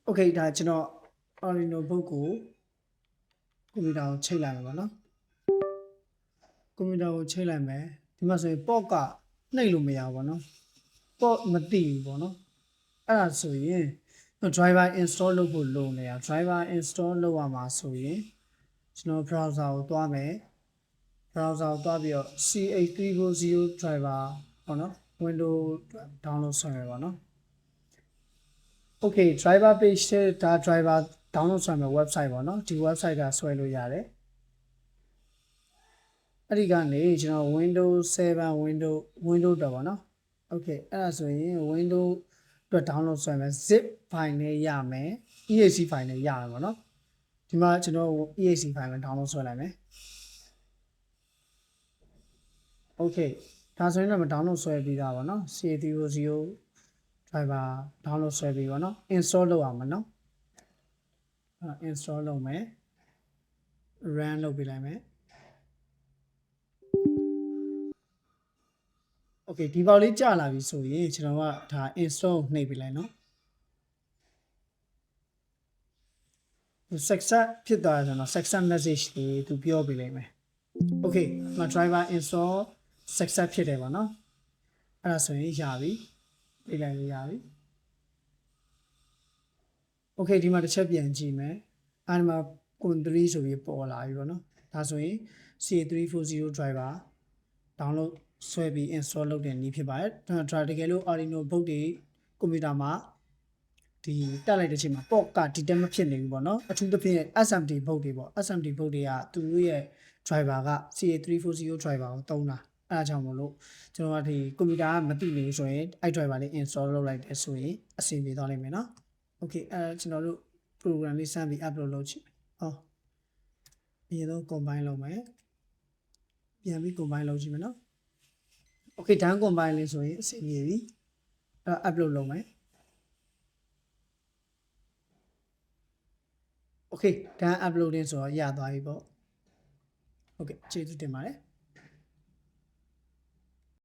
Okay ဒါကျွန်တော် Arduino board ကိုကွန်ပျူတာကိုချိန်လိုက်မယ်ပေါ့နော်ကွန်ပျူတာကိုချိန်လိုက်မယ်ဒီမှာဆိုရင် port ကနှိပ်လို့မရဘူးပေါ့နော် port မသိဘူးပေါ့နော်အဲ့ဒါဆိုရင် driver install လုပ်ဖို့လိုနေတာ driver install လုပ်ရမှာဆိုရင်ကျွန်တော် browser ကိုသွားမယ် browser ကိုသွားပြီးတော့ C8340 driver ပေါ့နော် Windows download ဆွဲမယ်ပေါ့နော် Okay driver page တဲ့ဒါ driver download ဆွဲမယ် website ပေါ့နော်ဒီ website ကဆွဲလို့ရတယ်အဲ့ဒီကနေကျွန်တော် Windows 7 Windows တော့ပေါ့နော် Okay အဲ့ဒါဆိုရင် Windows အတွက် download ဆွဲမယ် zip file နဲ့ရမယ် exe file နဲ့ရမယ်ပေါ့နော်ဒီမှာကျွန်တော် exe file နဲ့ download ဆွဲလိုက်မယ် Okay ဒါဆိုရင်တော့ download ဆွဲပြီးသားပေါ့နော် C340 driver download ဆွဲပြီးပေါ့နော် install လုပ်အောင်မနော် install လုပ်မယ် run လုပ်ပေးလိုက်မယ် Okay ဒီပေါက်လေးကြာလာပြီဆိုရင်ကျွန်တော်ကဒါ install နှိပ်ပေးလိုက်နော် success ဖြစ်သွားတယ်ဆိုတော့ success message လေးသူပြောပေးလိုက်မယ် Okay ဒီမှာ driver install success ဖြစ်တယ်ပေါ့နော်အဲ့ဒါဆိုရင်ရပြီပေးလိုက်လို့ရပြီ Okay ဒီမှာတစ်ချက်ပြန်ကြည့်မယ်အဲ့ဒီမှာ con3 ဆိုပြီးပေါ်လာပြီပေါ့နော်ဒါဆိုရင် C340 driver download ဆွဲပြီး install လုပ်တဲ့နည်းဖြစ်ပါတယ်ဒါတကယ်လို့ Arduino board တွေကွန်ပျူတာမှာဒီတက်လိုက်တဲ့အချိန်မှာ port က detect မဖြစ်နေဘူးပေါ့နော်အထူးသဖြင့် SMD board တွေပေါ့ SMD board တွေကသူတို့ရဲ့ driver က CA340 driver ကိုသုံးတာအဲဒါကြောင့်မလို့ကျွန်တော်ကဒီကွန်ပျူတာကမသိနေဘူးဆိုရင်အဲ့ driver လေး install လုပ်လိုက်တယ်ဆိုရင်အဆင်ပြေသွားလိမ့်မယ်နော် Okay ကျွန်တော်တို့ program လေးစမ်းပြီး upload လုပ်ကြည့်ဟောအရင်ဆုံး combine လုပ်မယ်ပြန်ပြီး combine လုပ်ကြည့်မယ်နော် Okay done combine လေးဆိုရင်အဆင်ပြေပြီအဲ့ upload လုပ်မယ် Okay done uploading ဆိုတော့ရသွားပြီပေါ့ Okay ကျေးဇူးတင်ပါတယ်